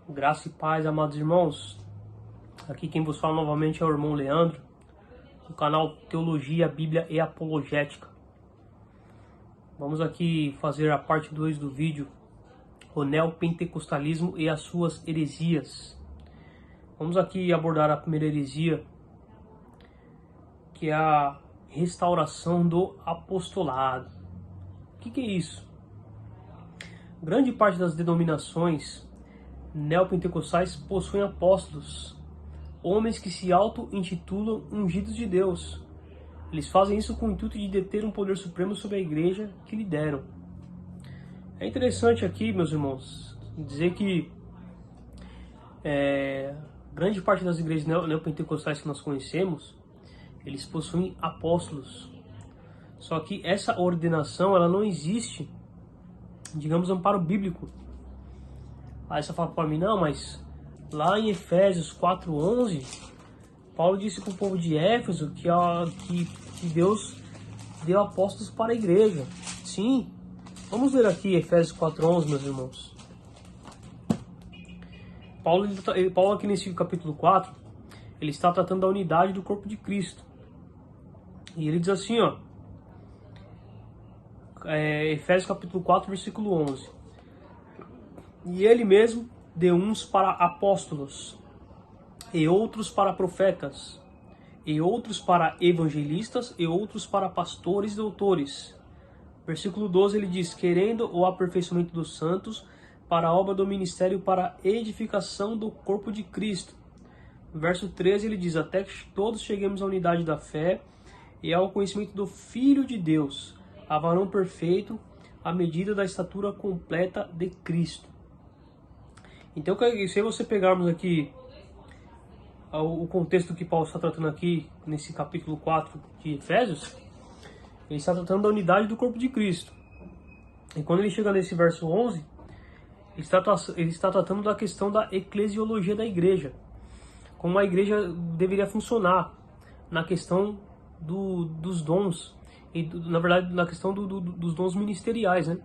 Graça e paz, amados irmãos. Aqui quem vos fala novamente é o irmão Leandro, do canal Teologia, Bíblia e Apologética. Vamos aqui fazer a parte 2 do vídeo, o neopentecostalismo e as suas heresias. Vamos aqui abordar a primeira heresia, que é a restauração do apostolado. O que é isso? Grande parte das denominações neopentecostais possuem apóstolos, homens que se auto-intitulam ungidos de Deus. Eles fazem isso com o intuito de deter um poder supremo sobre a igreja que lideram. É interessante aqui, meus irmãos, dizer que grande parte das igrejas neopentecostais que nós conhecemos, eles possuem apóstolos. Só que essa ordenação, ela não existe, digamos, amparo bíblico. Aí você fala para mim, não, mas lá em Efésios 4:11, Paulo disse para o povo de Éfeso que Deus deu apóstolos para a igreja. Sim, vamos ver aqui Efésios 4:11, meus irmãos. Paulo aqui nesse capítulo 4, ele está tratando da unidade do corpo de Cristo. E ele diz assim, Efésios capítulo 4, versículo 11. E ele mesmo deu uns para apóstolos, e outros para profetas, e outros para evangelistas, e outros para pastores e doutores. Versículo 12 ele diz, querendo o aperfeiçoamento dos santos, para a obra do ministério, para a edificação do corpo de Cristo. No verso 13 ele diz, até que todos cheguemos à unidade da fé, e ao conhecimento do Filho de Deus, a varão perfeito, à medida da estatura completa de Cristo. Então, se você pegarmos aqui o contexto que Paulo está tratando aqui, nesse capítulo 4 de Efésios, ele está tratando da unidade do corpo de Cristo. E quando ele chega nesse verso 11, ele está tratando da questão da eclesiologia da igreja. Como a igreja deveria funcionar na questão dos dons, e na verdade na questão dos dons ministeriais, né?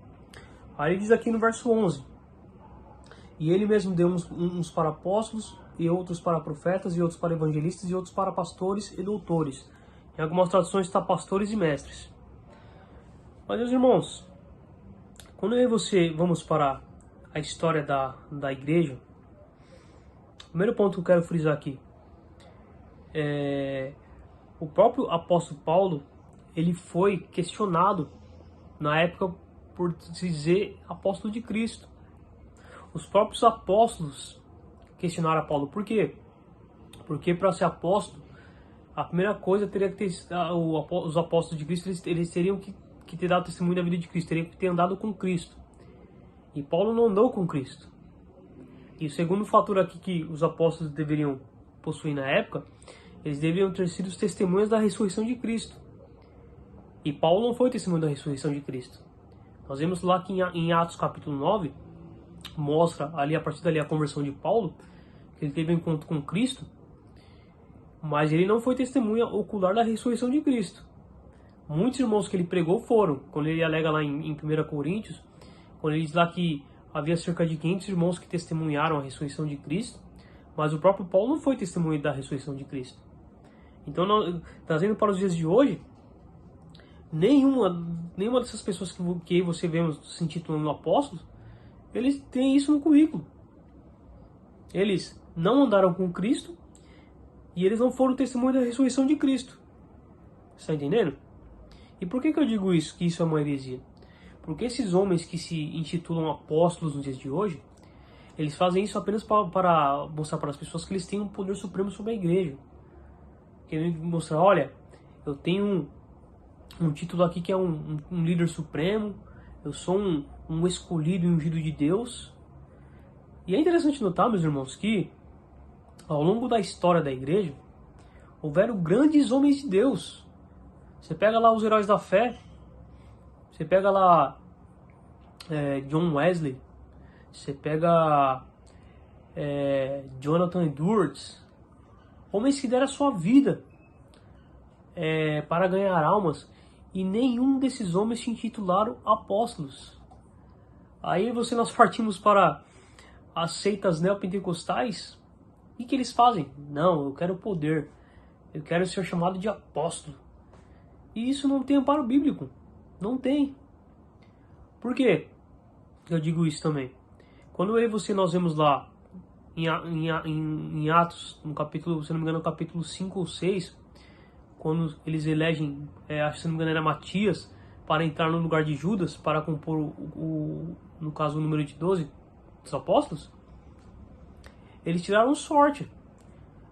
Aí ele diz aqui no verso 11, e ele mesmo deu uns para apóstolos, e outros para profetas, e outros para evangelistas, e outros para pastores e doutores. Em algumas traduções está pastores e mestres. Mas, meus irmãos, quando eu e você vamos para a história da igreja, o primeiro ponto que eu quero frisar aqui o próprio apóstolo Paulo, ele foi questionado na época por se dizer apóstolo de Cristo. Os próprios apóstolos questionaram a Paulo. Por quê? Porque para ser apóstolo, a primeira coisa teria que ter os apóstolos de Cristo, eles teriam que ter dado testemunho da vida de Cristo, teriam que ter andado com Cristo. E Paulo não andou com Cristo. E o segundo fator aqui que os apóstolos deveriam possuir na época, eles deveriam ter sido os testemunhas da ressurreição de Cristo. E Paulo não foi testemunho da ressurreição de Cristo. Nós vemos lá que em Atos capítulo 9, mostra ali a partir dali a conversão de Paulo, que ele teve um encontro com Cristo, mas ele não foi testemunha ocular da ressurreição de Cristo. Muitos irmãos que ele pregou foram, quando ele alega lá em 1 Coríntios, quando ele diz lá que havia cerca de 500 irmãos que testemunharam a ressurreição de Cristo, mas o próprio Paulo não foi testemunha da ressurreição de Cristo. Então, trazendo para os dias de hoje, nenhuma dessas pessoas que você vê se intitulando apóstolos, eles têm isso no currículo. Eles não andaram com Cristo e eles não foram testemunho da ressurreição de Cristo. Está entendendo? E por que eu digo isso, que isso é uma heresia? Porque esses homens que se intitulam apóstolos nos dias de hoje, eles fazem isso apenas para mostrar para as pessoas que eles têm um poder supremo sobre a igreja. Querendo mostrar, olha, eu tenho um título aqui que é um líder supremo, eu sou um escolhido e ungido de Deus. E é interessante notar, meus irmãos, que ao longo da história da igreja, houveram grandes homens de Deus. Você pega lá os heróis da fé, você pega lá John Wesley, você pega Jonathan Edwards, homens que deram a sua vida para ganhar almas, e nenhum desses homens se intitularam apóstolos. Aí nós partimos para as seitas neopentecostais, o que eles fazem? Não, eu quero poder, eu quero ser chamado de apóstolo. E isso não tem amparo bíblico, não tem. Por quê? Eu digo isso também. Quando eu e você nós vemos lá em Atos, no capítulo, se não me engano, no capítulo 5 ou 6, quando eles elegem, acho que se não me engano era Matias, para entrar no lugar de Judas, para compor no caso o número de 12 dos apóstolos, eles tiraram sorte.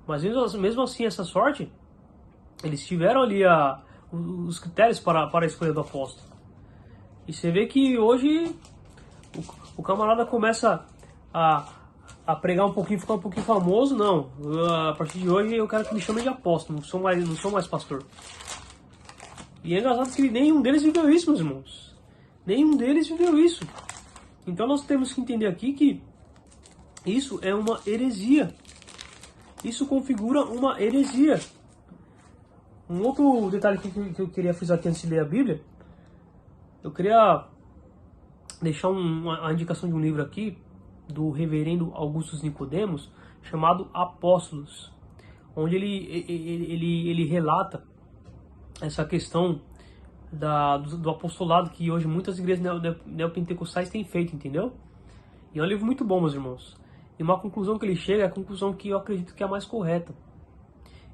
Mas mesmo assim, essa sorte, eles tiveram ali os critérios para a escolha do apóstolo. E você vê que hoje o camarada começa a pregar um pouquinho, ficar um pouquinho famoso. Não, a partir de hoje eu quero que me chamem de apóstolo, não sou mais pastor. E é engraçado que nenhum deles viveu isso, meus irmãos. Nenhum deles viveu isso. Então nós temos que entender aqui que isso é uma heresia. Isso configura uma heresia. Um outro detalhe que eu queria frisar aqui antes de ler a Bíblia, eu queria deixar a indicação de um livro aqui, do reverendo Augustus Nicodemos, chamado Apóstolos, onde ele relata essa questão do apostolado que hoje muitas igrejas neopentecostais têm feito, entendeu? E é um livro muito bom, meus irmãos. E uma conclusão que ele chega é a conclusão que eu acredito que é a mais correta.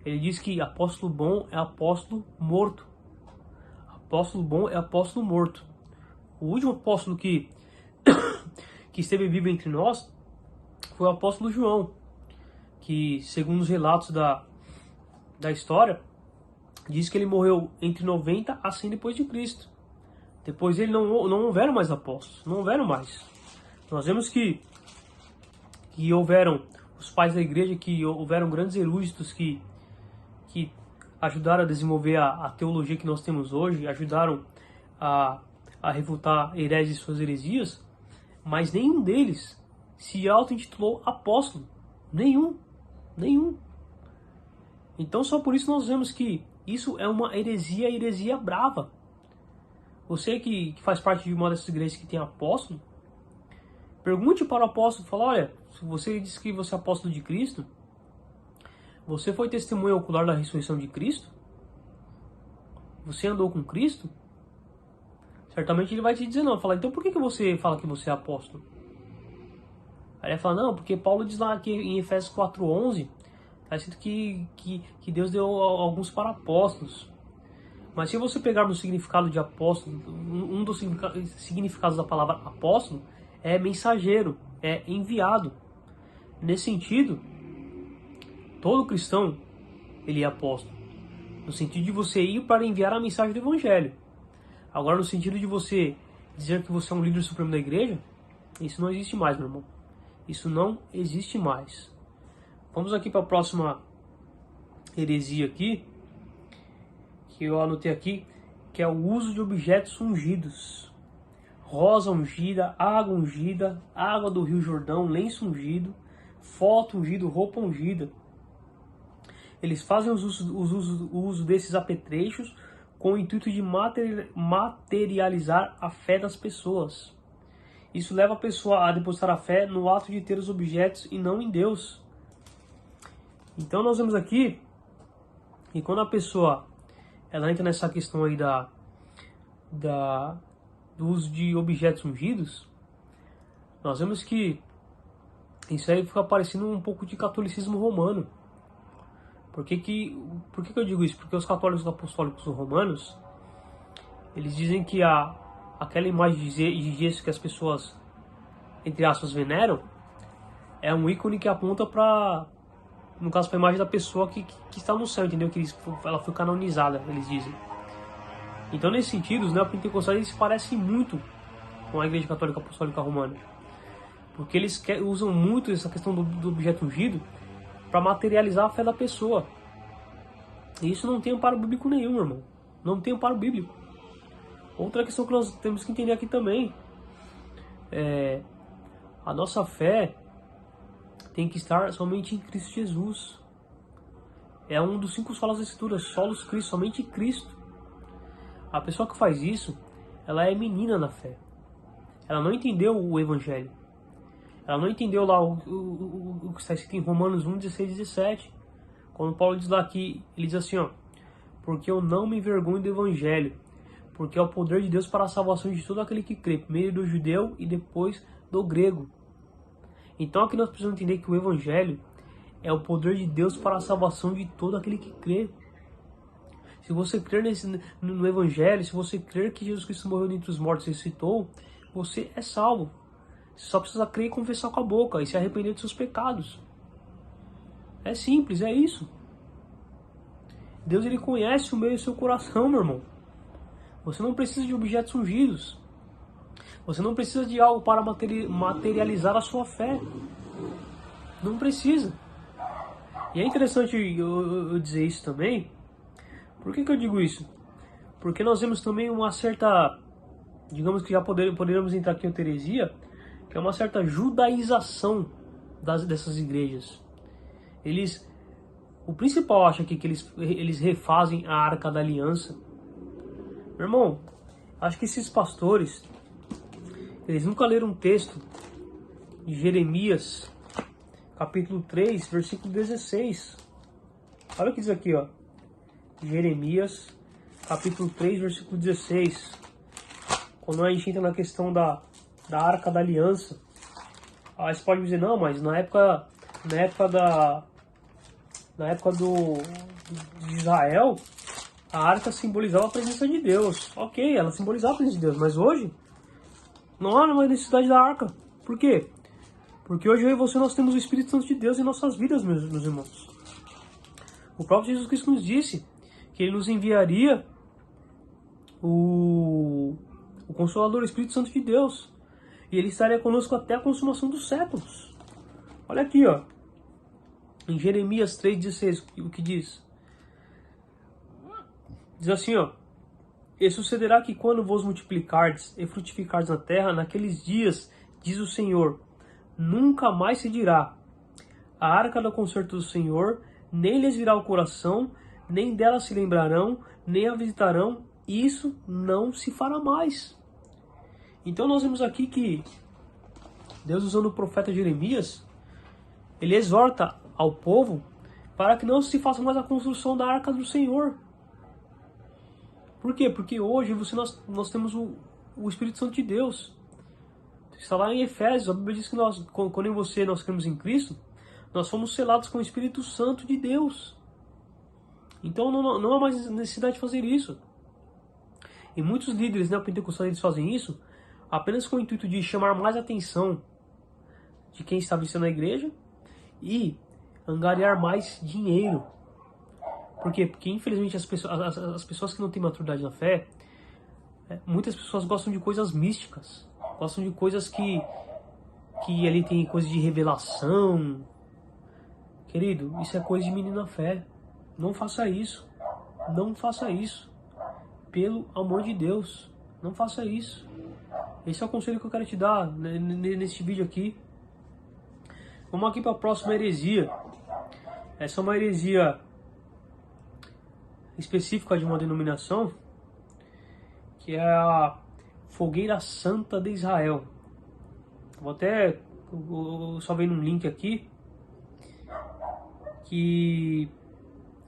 Ele diz que apóstolo bom é apóstolo morto. Apóstolo bom é apóstolo morto. O último apóstolo que esteve vivo entre nós foi o apóstolo João, que, segundo os relatos da história, diz que ele morreu entre 90 a 100 depois de Cristo. Depois dele não houveram mais apóstolos, não houveram mais. Nós vemos que houveram os pais da igreja, que houveram grandes eruditos que ajudaram a desenvolver a teologia que nós temos hoje, ajudaram a refutar hereges e suas heresias, mas nenhum deles se auto-intitulou apóstolo. Nenhum. Então só por isso nós vemos que isso é uma heresia brava. Você que faz parte de uma dessas igrejas que tem apóstolo, pergunte para o apóstolo, fala, olha, se você diz que você é apóstolo de Cristo, você foi testemunha ocular da ressurreição de Cristo? Você andou com Cristo? Certamente ele vai te dizer não. Falar, então por que você fala que você é apóstolo? Aí ele vai falar, não, porque Paulo diz lá que em Efésios 4:11, está escrito que Deus deu alguns para apóstolos. Mas se você pegar no significado de apóstolo, um dos significados da palavra apóstolo é mensageiro, é enviado. Nesse sentido, todo cristão, ele é apóstolo. No sentido de você ir para enviar a mensagem do evangelho. Agora, no sentido de você dizer que você é um líder supremo da igreja, isso não existe mais, meu irmão. Isso não existe mais. Vamos aqui para a próxima heresia aqui, que eu anotei aqui, que é o uso de objetos ungidos. Rosa ungida, água do Rio Jordão, lenço ungido, foto ungido, roupa ungida. Eles fazem o uso desses apetrechos com o intuito de materializar a fé das pessoas. Isso leva a pessoa a depositar a fé no ato de ter os objetos e não em Deus. Então nós vemos aqui que quando a pessoa ela entra nessa questão aí do uso de objetos ungidos, nós vemos que isso aí fica parecendo um pouco de catolicismo romano. Por que eu digo isso? Porque os católicos apostólicos romanos, eles dizem que aquela imagem de Jesus que as pessoas, entre aspas, veneram, é um ícone que aponta para, no caso, para a imagem da pessoa que está no céu, entendeu? Que ela foi canonizada, eles dizem. Então, nesse sentido, os neopentecostais eles se parecem muito com a Igreja Católica Apostólica Romana. Porque eles usam muito essa questão do objeto ungido para materializar a fé da pessoa. E isso não tem amparo bíblico nenhum, irmão. Não tem amparo bíblico. Outra questão que nós temos que entender aqui também é a nossa fé tem que estar somente em Cristo Jesus. É um dos 5 solas da Escritura, solos Cristo, somente Cristo. A pessoa que faz isso, ela é menina na fé. Ela não entendeu o Evangelho. Ela não entendeu lá o que está escrito em Romanos 1, 16 e 17. Quando Paulo diz lá que ele diz assim, ó, porque eu não me envergonho do evangelho, porque é o poder de Deus para a salvação de todo aquele que crê, primeiro do judeu e depois do grego. Então aqui nós precisamos entender que o evangelho é o poder de Deus para a salvação de todo aquele que crê. Se você crer no evangelho, se você crer que Jesus Cristo morreu dentre os mortos e ressuscitou, você é salvo. Você só precisa crer e confessar com a boca e se arrepender dos seus pecados. É simples, é isso. Deus, ele conhece o meio do seu coração, meu irmão. Você não precisa de objetos ungidos. Você não precisa de algo para materializar a sua fé. Não precisa. E é interessante eu dizer isso também. Por que eu digo isso? Porque nós vemos também uma certa, digamos que já poderíamos entrar aqui em heresia, que é uma certa judaização dessas igrejas. O principal acho aqui que eles refazem a Arca da Aliança. Meu irmão, acho que esses pastores, eles nunca leram um texto de Jeremias, capítulo 3, versículo 16. Olha o que diz aqui, ó. Jeremias, capítulo 3, versículo 16. Quando a gente entra na questão da Arca da Aliança, aí você pode dizer, não, mas na época de Israel, a arca simbolizava a presença de Deus. Ok, ela simbolizava a presença de Deus, mas hoje não há mais necessidade da arca. Por quê? Porque hoje eu e você nós temos o Espírito Santo de Deus em nossas vidas, meus irmãos. O próprio Jesus Cristo nos disse que ele nos enviaria o Consolador, o Espírito Santo de Deus. E ele estaria conosco até a consumação dos séculos. Olha aqui, ó. Em Jeremias 3,16, o que diz? Diz assim, ó. E sucederá que quando vos multiplicardes e frutificardes na terra, naqueles dias, diz o Senhor, nunca mais se dirá, a arca do concerto do Senhor, nem lhes virá o coração, nem dela se lembrarão, nem a visitarão, isso não se fará mais. Então nós vemos aqui que Deus, usando o profeta Jeremias, ele exorta ao povo para que não se faça mais a construção da arca do Senhor. Por quê? Porque hoje nós temos o Espírito Santo de Deus. Está lá em Efésios, a Bíblia diz que quando eu e você nós cremos em Cristo, nós fomos selados com o Espírito Santo de Deus. Então não há mais necessidade de fazer isso. E muitos líderes neopentecostais eles fazem isso apenas com o intuito de chamar mais atenção de quem está visitando a igreja e angariar mais dinheiro. Por quê? Porque infelizmente as pessoas que não têm maturidade na fé, muitas pessoas gostam de coisas místicas, gostam de coisas que ali tem coisa de revelação. Querido, isso é coisa de menino na fé. Não faça isso. Não faça isso. Pelo amor de Deus, não faça isso. Esse é o conselho que eu quero te dar neste vídeo aqui. Vamos aqui para a próxima heresia. Essa é uma heresia específica de uma denominação, que é a Fogueira Santa de Israel. Eu só vendo um link aqui, que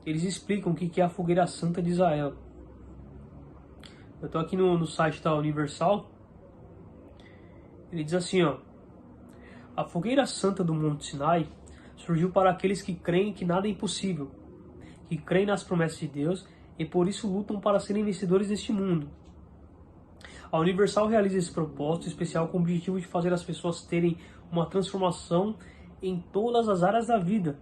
eles explicam o que é a Fogueira Santa de Israel. Eu estou aqui no site da Universal. Ele diz assim, ó. A Fogueira Santa do Monte Sinai surgiu para aqueles que creem que nada é impossível, que creem nas promessas de Deus e por isso lutam para serem vencedores deste mundo. A Universal realiza esse propósito especial com o objetivo de fazer as pessoas terem uma transformação em todas as áreas da vida.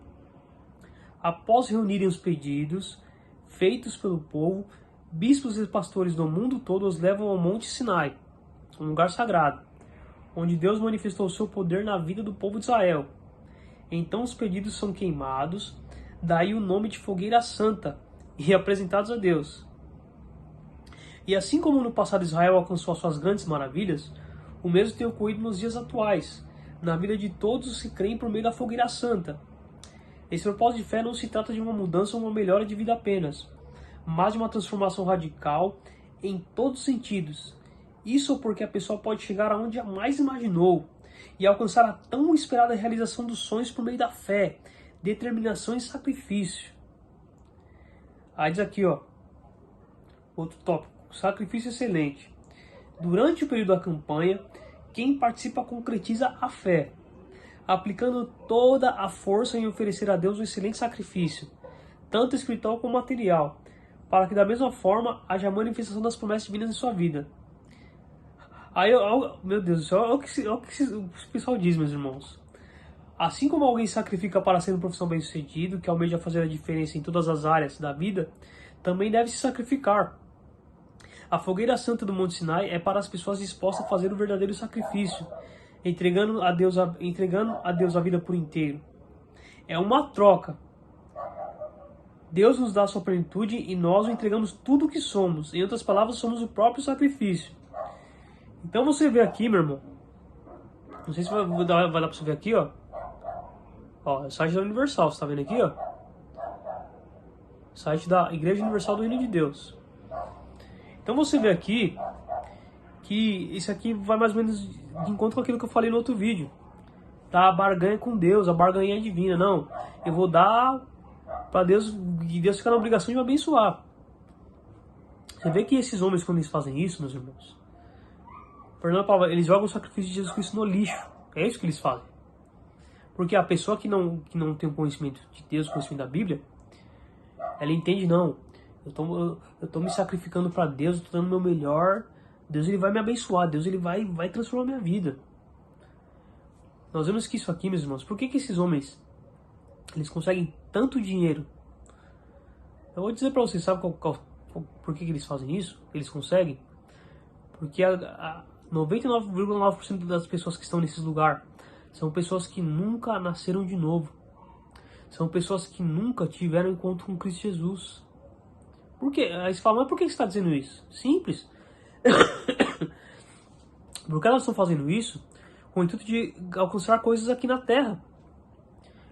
Após reunirem os pedidos feitos pelo povo, bispos e pastores do mundo todo os levam ao Monte Sinai, um lugar sagrado, onde Deus manifestou o seu poder na vida do povo de Israel. Então os pedidos são queimados, daí o nome de Fogueira Santa, e apresentados a Deus. E assim como no passado Israel alcançou as suas grandes maravilhas, o mesmo tem ocorrido nos dias atuais, na vida de todos os que creem por meio da Fogueira Santa. Esse propósito de fé não se trata de uma mudança ou uma melhora de vida apenas, mas de uma transformação radical em todos os sentidos. Isso porque a pessoa pode chegar aonde jamais imaginou, e alcançar a tão esperada realização dos sonhos por meio da fé, determinação e sacrifício. Aí diz aqui, ó, outro tópico, sacrifício excelente. Durante o período da campanha, quem participa concretiza a fé, aplicando toda a força em oferecer a Deus um excelente sacrifício, tanto espiritual como material, para que da mesma forma haja a manifestação das promessas divinas em sua vida. Aí, meu Deus do céu, olha o que o pessoal diz, meus irmãos. Assim como alguém sacrifica para ser um profissional bem-sucedido, que almeja fazer a diferença em todas as áreas da vida, também deve se sacrificar. A fogueira santa do Monte Sinai é para as pessoas dispostas a fazer o verdadeiro sacrifício, entregando a Deus a vida por inteiro. É uma troca. Deus nos dá a sua plenitude e nós o entregamos tudo o que somos. Em outras palavras, somos o próprio sacrifício. Então você vê aqui, meu irmão. Não sei se vai dar pra você ver aqui, ó. Ó, é o site da Universal, você tá vendo aqui, ó? Site da Igreja Universal do Reino de Deus. Então você vê aqui que isso aqui vai mais ou menos de encontro com aquilo que eu falei no outro vídeo. Tá? A barganha com Deus, a barganha é divina. Não, eu vou dar para Deus e Deus fica na obrigação de me abençoar. Você vê que esses homens, quando eles fazem isso, meus irmãos, eles jogam o sacrifício de Jesus Cristo no lixo. É isso que eles fazem. Porque a pessoa que não tem o conhecimento de Deus, o conhecimento da Bíblia, ela entende, não, eu tô me sacrificando para Deus, eu tô dando o meu melhor, Deus ele vai me abençoar, Deus ele vai transformar a minha vida. Nós vemos que isso aqui, meus irmãos, por que esses homens, eles conseguem tanto dinheiro? Eu vou dizer para vocês, sabe por que eles fazem isso? Eles conseguem? Porque 99,9% das pessoas que estão nesse lugar são pessoas que nunca nasceram de novo. São pessoas que nunca tiveram encontro com Cristo Jesus. Por quê? Aí você fala, mas por que você está dizendo isso? Simples. Porque elas estão fazendo isso com o intuito de alcançar coisas aqui na Terra.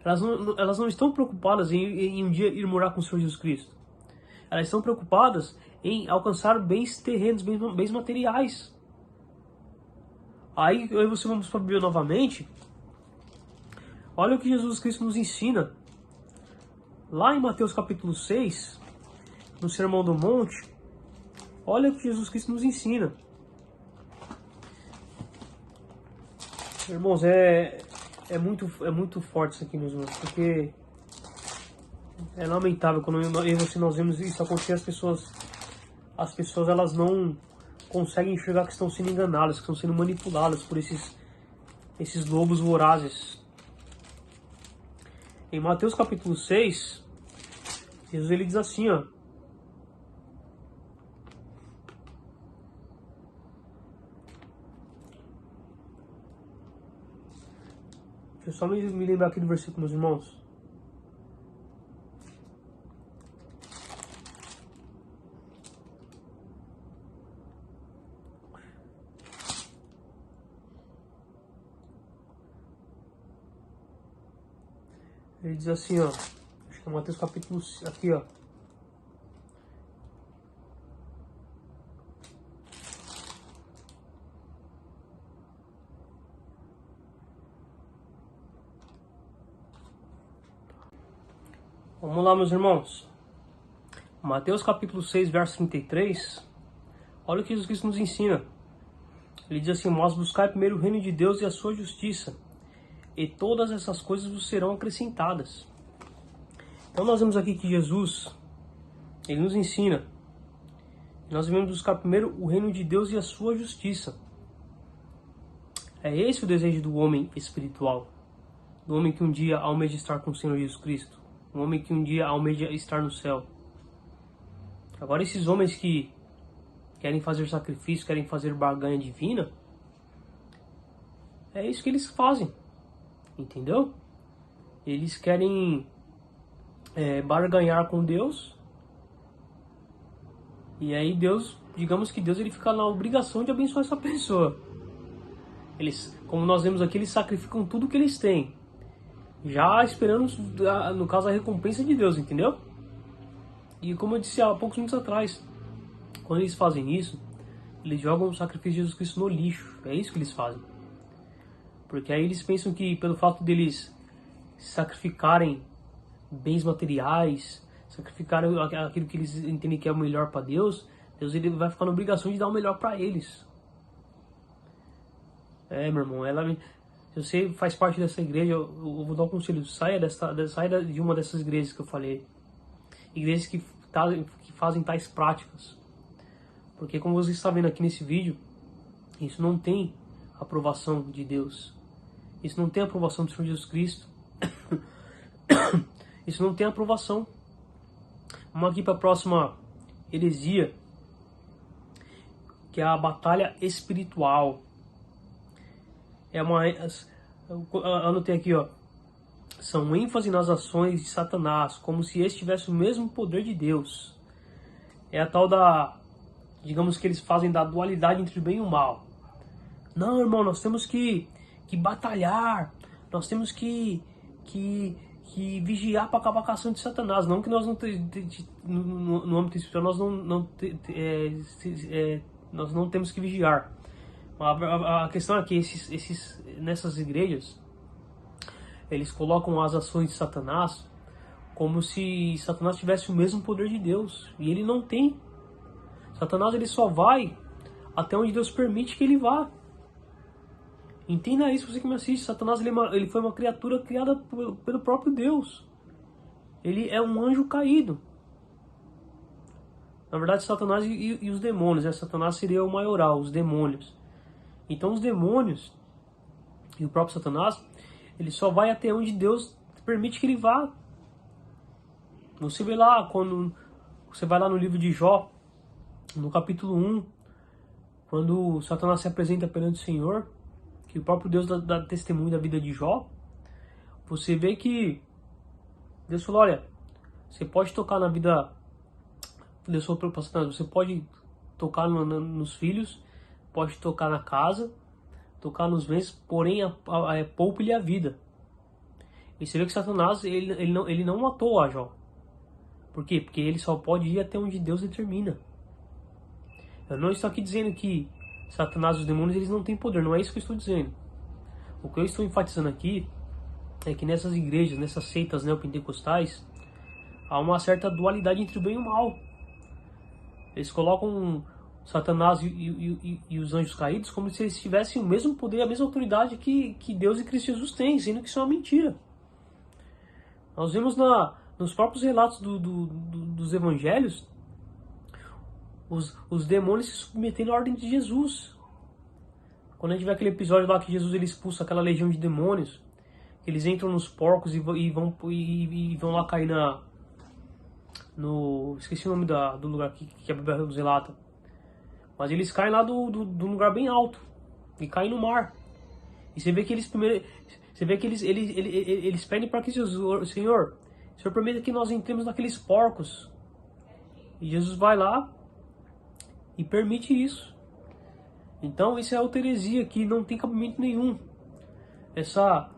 Elas não estão preocupadas em um dia ir morar com o Senhor Jesus Cristo. Elas estão preocupadas em alcançar bens terrenos, bens materiais. Aí você vamos para a Bíblia novamente. Olha o que Jesus Cristo nos ensina. Lá em Mateus capítulo 6, no Sermão do Monte, olha o que Jesus Cristo nos ensina. Irmãos, é muito forte isso aqui, meus irmãos, porque é lamentável quando eu e você nós vemos isso acontecer, as pessoas elas não conseguem enxergar que estão sendo enganadas, que estão sendo manipuladas por esses lobos vorazes. Em Mateus capítulo 6, Jesus ele diz assim, ó. Deixa eu só me lembrar aqui do versículo, meus irmãos. Ele diz assim, ó. Acho que é Mateus capítulo... Aqui, ó. Vamos lá, meus irmãos. Mateus capítulo 6, verso 33. Olha o que Jesus Cristo nos ensina. Ele diz assim, mas buscai primeiro o reino de Deus e a sua justiça, e todas essas coisas vos serão acrescentadas. Então nós vemos aqui que Jesus, ele nos ensina. Nós devemos buscar primeiro o reino de Deus e a sua justiça. É esse o desejo do homem espiritual. Do homem que um dia almeja estar com o Senhor Jesus Cristo. Um homem que um dia almeja estar no céu. Agora esses homens que querem fazer sacrifício, querem fazer barganha divina, é isso que eles fazem. Entendeu? Eles querem barganhar com Deus. E aí Deus, digamos que Deus ele fica na obrigação de abençoar essa pessoa. Eles, como nós vemos aqui, eles sacrificam tudo que eles têm, já esperando, no caso, a recompensa de Deus, entendeu? E como eu disse há poucos minutos atrás, quando eles fazem isso, eles jogam o sacrifício de Jesus Cristo no lixo. É isso que eles fazem. Porque aí eles pensam que pelo fato deles sacrificarem bens materiais, sacrificarem aquilo que eles entendem que é o melhor para Deus, Deus ele vai ficar na obrigação de dar o melhor para eles. Meu irmão, se você faz parte dessa igreja, eu vou dar um conselho, saia de uma dessas igrejas que eu falei. Igrejas que fazem tais práticas. Porque como você está vendo aqui nesse vídeo, isso não tem aprovação de Deus. Isso não tem aprovação do Senhor Jesus Cristo. Isso não tem aprovação. Vamos aqui para a próxima heresia, que é a batalha espiritual. Anotei aqui, ó. São ênfase nas ações de Satanás, como se este tivesse o mesmo poder de Deus. É a tal digamos que eles fazem da dualidade entre o bem e o mal. Não, irmão, nós temos que batalhar, nós temos que vigiar para acabar com a ação de Satanás. Não que nós não no âmbito espiritual nós não temos que vigiar. A questão é que nessas igrejas eles colocam as ações de Satanás como se Satanás tivesse o mesmo poder de Deus, e ele não tem. Satanás ele só vai até onde Deus permite que ele vá. Entenda isso, você que me assiste. Satanás ele foi uma criatura criada pelo próprio Deus. Ele é um anjo caído. Na verdade, Satanás e os demônios, Satanás seria o maioral, os demônios. Então os demônios e o próprio Satanás, ele só vai até onde Deus permite que ele vá. Você vê lá, quando você vai lá no livro de Jó, no capítulo 1, quando Satanás se apresenta perante o Senhor, que o próprio Deus dá testemunho da vida de Jó, você vê que Deus falou, olha, você pode tocar na vida, Deus falou para Satanás, você pode tocar nos filhos, pode tocar na casa, tocar nos bens, porém poupe-lhe a vida. E você vê que Satanás ele não matou a Jó. Por quê? Porque ele só pode ir até onde Deus determina. Eu não estou aqui dizendo que Satanás e os demônios eles não têm poder, não é isso que eu estou dizendo. O que eu estou enfatizando aqui é que nessas igrejas, nessas seitas neopentecostais, há uma certa dualidade entre o bem e o mal. Eles colocam Satanás e os anjos caídos como se eles tivessem o mesmo poder, a mesma autoridade que Deus e Cristo Jesus têm, sendo que isso é uma mentira. Nós vemos nos próprios relatos dos evangelhos, os demônios se submetendo à ordem de Jesus. Quando a gente vê aquele episódio lá que Jesus ele expulsa aquela legião de demônios, eles entram nos porcos e vão lá cair esqueci o nome do lugar que a Bíblia nos relata. Mas eles caem lá do lugar bem alto e caem no mar. E você vê que eles pedem para que Jesus, Senhor, o Senhor permita que nós entremos naqueles porcos. E Jesus vai lá e permite isso. Então isso é a heresia que não tem cabimento nenhum. Essa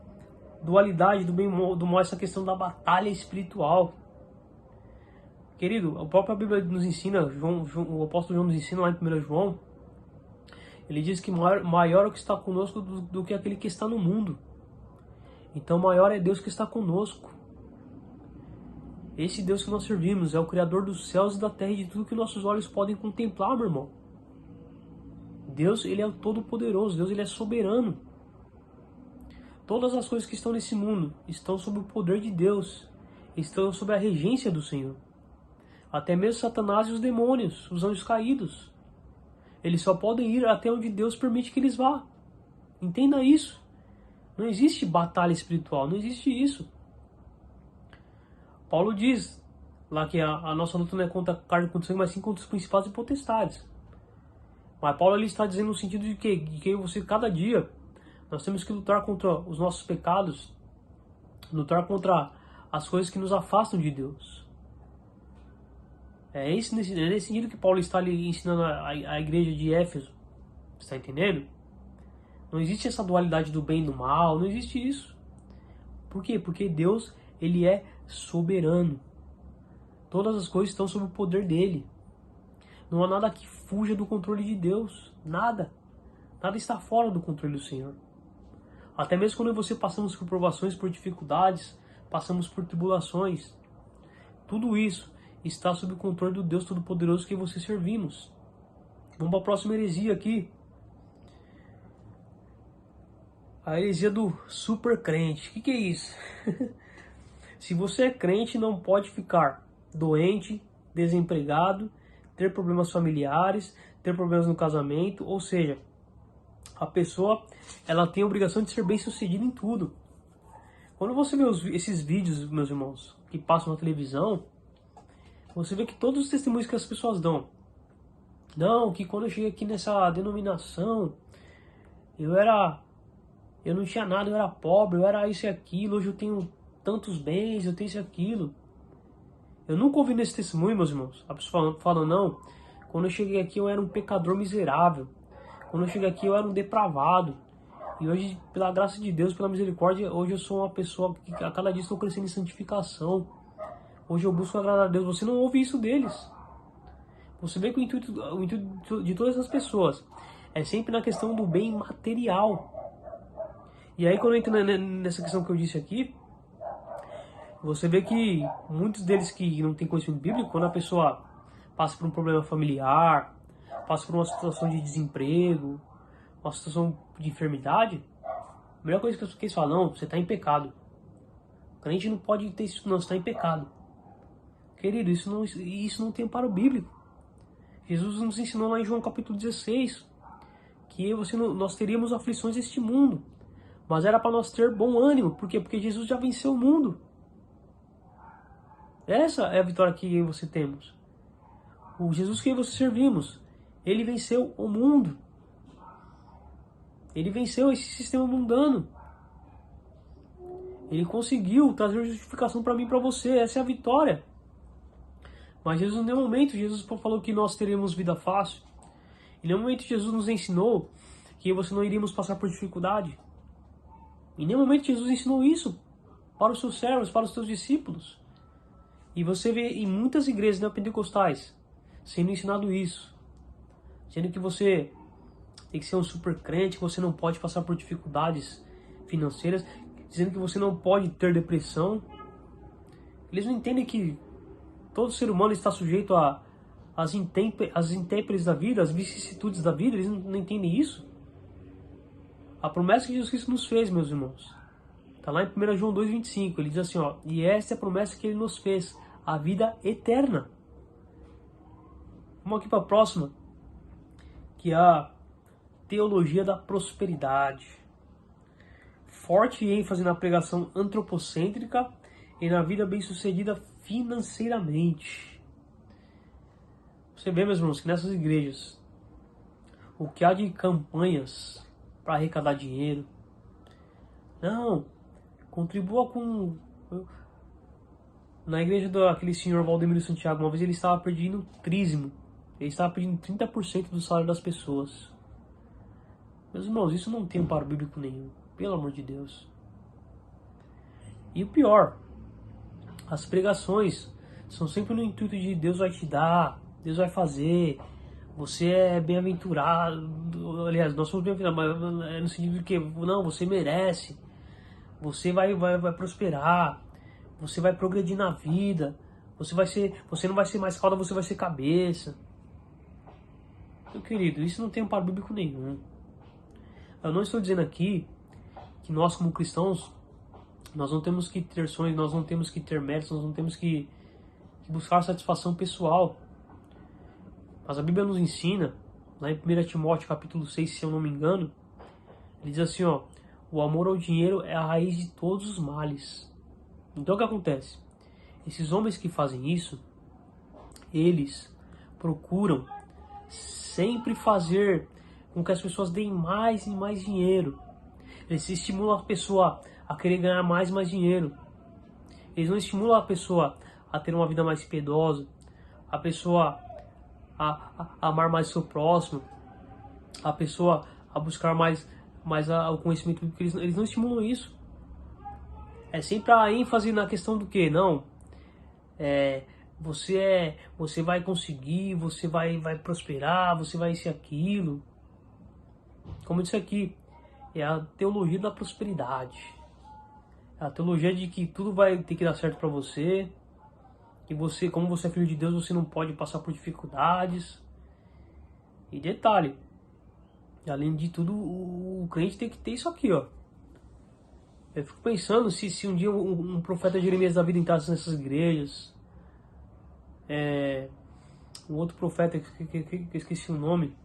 dualidade do bem e do mal, essa questão da batalha espiritual. Querido, a própria Bíblia nos ensina, o apóstolo João nos ensina lá em 1 João, ele diz que maior é o que está conosco do que aquele que está no mundo. Então maior é Deus que está conosco. Esse Deus que nós servimos é o Criador dos céus e da terra e de tudo que nossos olhos podem contemplar, meu irmão. Deus, ele é o Todo-Poderoso, Deus, ele é soberano. Todas as coisas que estão nesse mundo estão sob o poder de Deus, estão sob a regência do Senhor. Até mesmo Satanás e os demônios, os anjos caídos. Eles só podem ir até onde Deus permite que eles vá. Entenda isso. Não existe batalha espiritual, não existe isso. Paulo diz lá que a nossa luta não é contra a carne e contra o sangue, mas sim contra os principados e potestades. Mas Paulo ali está dizendo no sentido de que você, cada dia, nós temos que lutar contra os nossos pecados, lutar contra as coisas que nos afastam de Deus. É nesse sentido que Paulo está ali ensinando a igreja de Éfeso. Está entendendo? Não existe essa dualidade do bem e do mal, não existe isso. Por quê? Porque Deus, ele é soberano. Todas as coisas estão sob o poder dele. Não há nada que fuja do controle de Deus. Nada. Nada está fora do controle do Senhor. Até mesmo quando você passamos por provações, por dificuldades, passamos por tribulações. Tudo isso está sob o controle do Deus Todo-Poderoso que você servimos. Vamos para a próxima heresia aqui. A heresia do super crente. O que é isso? Se você é crente, não pode ficar doente, desempregado, ter problemas familiares, ter problemas no casamento, ou seja, a pessoa ela tem a obrigação de ser bem-sucedida em tudo. Quando você vê esses vídeos, meus irmãos, que passam na televisão, você vê que todos os testemunhos que as pessoas dão, não, que quando eu cheguei aqui nessa denominação, eu não tinha nada, eu era pobre, eu era isso e aquilo, hoje eu tenho tantos bens, eu tenho isso e aquilo. Eu nunca ouvi nesse testemunho, meus irmãos, a pessoa falando, não, quando eu cheguei aqui eu era um pecador miserável, quando eu cheguei aqui eu era um depravado, e hoje, pela graça de Deus, pela misericórdia, hoje eu sou uma pessoa que a cada dia estou crescendo em santificação, hoje eu busco agradar a Deus. Você não ouve isso deles. Você vê que o intuito de todas essas pessoas é sempre na questão do bem material. E aí quando eu entro nessa questão que eu disse aqui, você vê que muitos deles que não têm conhecimento bíblico, quando a pessoa passa por um problema familiar, passa por uma situação de desemprego, uma situação de enfermidade, a melhor coisa que eles falam, não, você está em pecado. O crente não pode ter isso, não, você está em pecado. Querido, isso não tem amparo bíblico. Jesus nos ensinou lá em João capítulo 16, que nós teríamos aflições deste mundo, mas era para nós ter bom ânimo. Por quê? Porque Jesus já venceu o mundo. Essa é a vitória que você temos. O Jesus que você servimos, ele venceu o mundo. Ele venceu esse sistema mundano. Ele conseguiu trazer justificação para mim e para você. Essa é a vitória. Mas Jesus, em nenhum momento, Jesus falou que nós teríamos vida fácil. Em nenhum momento, Jesus nos ensinou que você não iríamos passar por dificuldade. Em nenhum momento, Jesus ensinou isso para os seus servos, para os seus discípulos. E você vê em muitas igrejas neopentecostais sendo ensinado isso. Sendo que você tem que ser um super crente, que você não pode passar por dificuldades financeiras, dizendo que você não pode ter depressão. Eles não entendem que todo ser humano está sujeito às intempéries da vida, às vicissitudes da vida. Eles não entendem isso. A promessa que Jesus Cristo nos fez, meus irmãos, está lá em 1 João 2,25. Ele diz assim, ó, e esta é a promessa que ele nos fez, a vida eterna. Vamos aqui para a próxima, que é a teologia da prosperidade. Forte ênfase na pregação antropocêntrica e na vida bem-sucedida financeiramente. Você vê, meus irmãos, que nessas igrejas, o que há de campanhas para arrecadar dinheiro, não, contribua com... Na igreja daquele senhor Valdemiro Santiago, uma vez ele estava pedindo trízimo, ele estava pedindo 30% do salário das pessoas. Meus irmãos, isso não tem amparo bíblico nenhum, pelo amor de Deus. E o pior, as pregações são sempre no intuito de Deus vai te dar, Deus vai fazer, você é bem-aventurado. Aliás, nós somos bem-aventurados, mas é no sentido de que, não, você merece, você vai prosperar, você vai progredir na vida, você não vai ser mais cauda, você vai ser cabeça. Meu querido, isso não tem amparo bíblico nenhum. Eu não estou dizendo aqui que nós como cristãos, nós não temos que ter sonhos, nós não temos que ter méritos, nós não temos que buscar satisfação pessoal. Mas a Bíblia nos ensina, lá em 1 Timóteo capítulo 6, se eu não me engano, ele diz assim, ó, o amor ao dinheiro é a raiz de todos os males. Então o que acontece? Esses homens que fazem isso, eles procuram sempre fazer com que as pessoas deem mais e mais dinheiro. Eles estimulam a pessoa a querer ganhar mais e mais dinheiro. Eles não estimulam a pessoa a ter uma vida mais piedosa, a pessoa a amar mais o seu próximo, a pessoa a buscar mais o conhecimento bíblico. Eles não estimulam isso. É sempre a ênfase na questão do que? Não, você vai conseguir, você vai prosperar, você vai ser aquilo. Como eu disse aqui, é a teologia da prosperidade. É a teologia de que tudo vai ter que dar certo para você, que você, como você é filho de Deus, você não pode passar por dificuldades. E detalhe, além de tudo, o crente tem que ter isso aqui, ó. Eu fico pensando se um dia um profeta Jeremias da vida entrasse nessas igrejas, um outro profeta que eu esqueci o nome,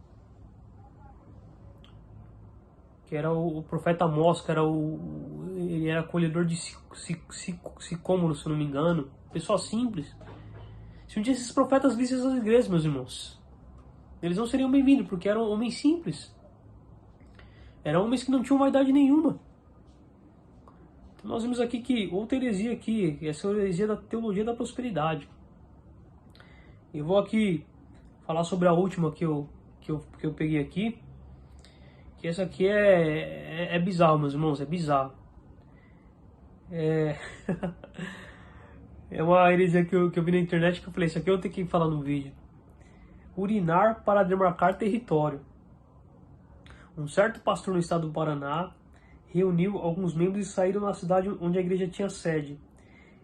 que era o profeta Amós, que ele era colhedor de sicômoro, se eu não me engano, pessoa simples. Se um dia esses profetas vissem essas igrejas, meus irmãos, eles não seriam bem-vindos, porque eram homens simples. Eram homens que não tinham vaidade nenhuma. Então nós vimos aqui que outra heresia aqui, essa heresia da teologia da prosperidade. Eu vou aqui falar sobre a última que eu peguei aqui. Que essa aqui é bizarro, meus irmãos, é bizarro. É uma heresia que eu vi na internet que eu falei, isso aqui eu tenho que falar no vídeo. Urinar para demarcar território. Um certo pastor no estado do Paraná reuniu alguns membros e saíram na cidade onde a igreja tinha sede.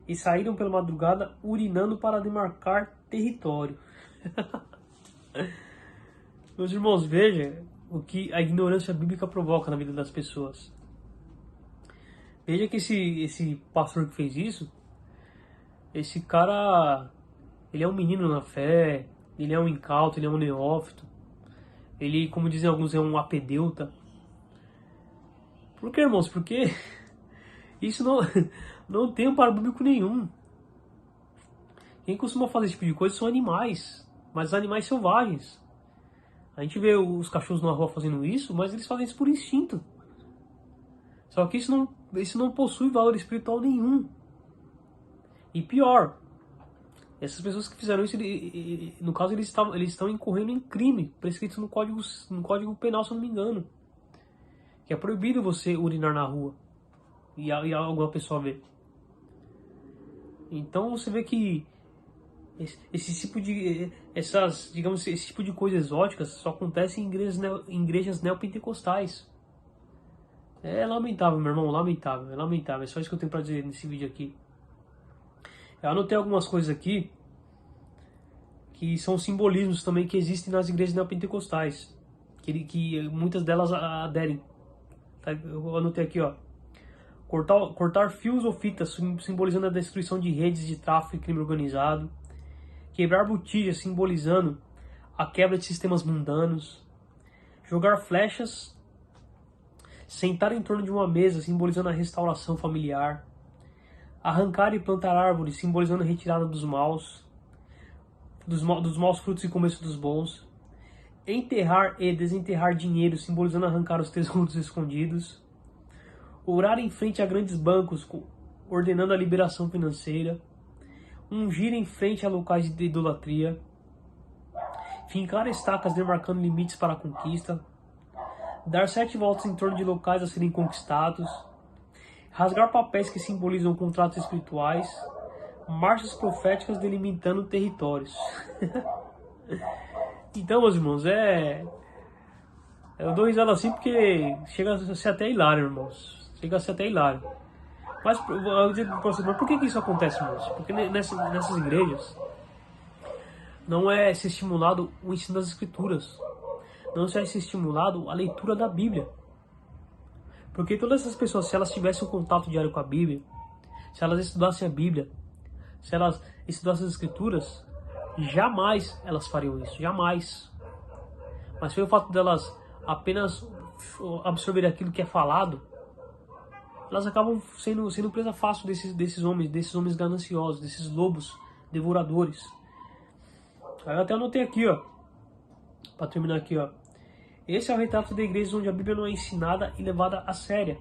E saíram pela madrugada urinando para demarcar território. Meus irmãos, veja o que a ignorância bíblica provoca na vida das pessoas. Veja que esse pastor que fez isso, esse cara, ele é um menino na fé, ele é um incauto, ele é um neófito. Ele, como dizem alguns, é um apedeuta. Por que, irmãos? Porque isso não tem amparo bíblico nenhum. Quem costuma fazer esse tipo de coisa são animais, mas animais selvagens. A gente vê os cachorros na rua fazendo isso, mas eles fazem isso por instinto. Só que isso não possui valor espiritual nenhum. E pior, essas pessoas que fizeram isso, no caso, eles estão incorrendo em crime, prescrito no Código Penal, se eu não me engano. Que é proibido você urinar na rua e alguma pessoa ver. Então você vê que esse tipo de coisa exóticas só acontece em igrejas neopentecostais. É lamentável, meu irmão, lamentável, é lamentável. É só isso que eu tenho pra dizer nesse vídeo aqui. Eu anotei algumas coisas aqui que são simbolismos também que existem nas igrejas neopentecostais, que muitas delas aderem. Eu anotei aqui, ó. Cortar fios ou fitas, simbolizando a destruição de redes de tráfico e crime organizado. Quebrar botijas, simbolizando a quebra de sistemas mundanos. Jogar flechas. Sentar em torno de uma mesa, simbolizando a restauração familiar. Arrancar e plantar árvores, simbolizando a retirada dos maus frutos e começo dos bons. Enterrar e desenterrar dinheiro, simbolizando arrancar os tesouros escondidos. Orar em frente a grandes bancos, ordenando a liberação financeira. Ungir em frente a locais de idolatria. Fincar estacas demarcando limites para a conquista. Dar 7 voltas em torno de locais a serem conquistados. Rasgar papéis que simbolizam contratos espirituais. Marchas proféticas delimitando territórios. Então, meus irmãos, eu dou risada assim porque chega a ser até hilário, irmãos. Chega a ser até hilário. Mas eu vou dizer para você, mas por que isso acontece, irmãos? Porque nessas igrejas não é ser estimulado o ensino das escrituras. Não é ser estimulado a leitura da Bíblia. Porque todas essas pessoas, se elas tivessem um contato diário com a Bíblia, se elas estudassem a Bíblia, se elas estudassem as escrituras, jamais elas fariam isso, jamais. Mas pelo fato delas apenas absorverem aquilo que é falado, elas acabam sendo presa fácil desses homens gananciosos, desses lobos devoradores. Aí eu até anotei aqui, ó, para terminar aqui, ó. Esse é o retrato da igreja onde a Bíblia não é ensinada e levada a séria,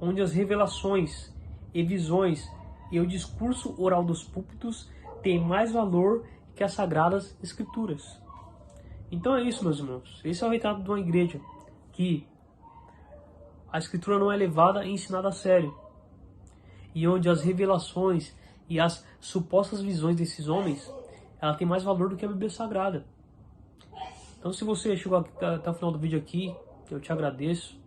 onde as revelações e visões e o discurso oral dos púlpitos têm mais valor que as sagradas escrituras. Então é isso, meus irmãos. Esse é o retrato de uma igreja que a escritura não é levada e ensinada a sério, e onde as revelações e as supostas visões desses homens, ela tem mais valor do que a Bíblia Sagrada. Então, se você chegou até o final do vídeo aqui, eu te agradeço.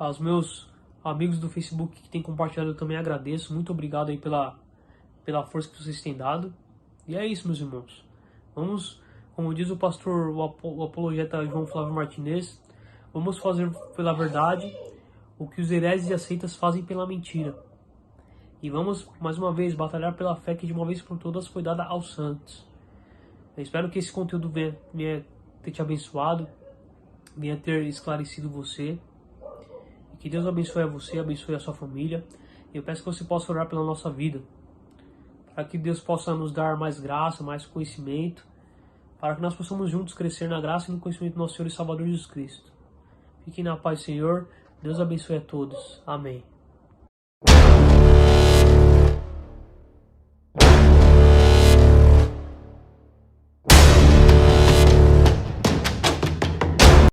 Aos meus amigos do Facebook que têm compartilhado, eu também agradeço. Muito obrigado aí pela força que vocês têm dado. E é isso, meus irmãos. Vamos, como diz o pastor, o apologeta João Flávio Martinez, vamos fazer pela verdade o que os hereges e as seitas fazem pela mentira. E vamos, mais uma vez, batalhar pela fé que de uma vez por todas foi dada aos santos. Eu espero que esse conteúdo venha ter te abençoado, venha ter esclarecido você. E que Deus abençoe a você, abençoe a sua família. E eu peço que você possa orar pela nossa vida, para que Deus possa nos dar mais graça, mais conhecimento, para que nós possamos juntos crescer na graça e no conhecimento do nosso Senhor e Salvador Jesus Cristo. Fiquem na paz, Senhor. Deus abençoe a todos. Amém.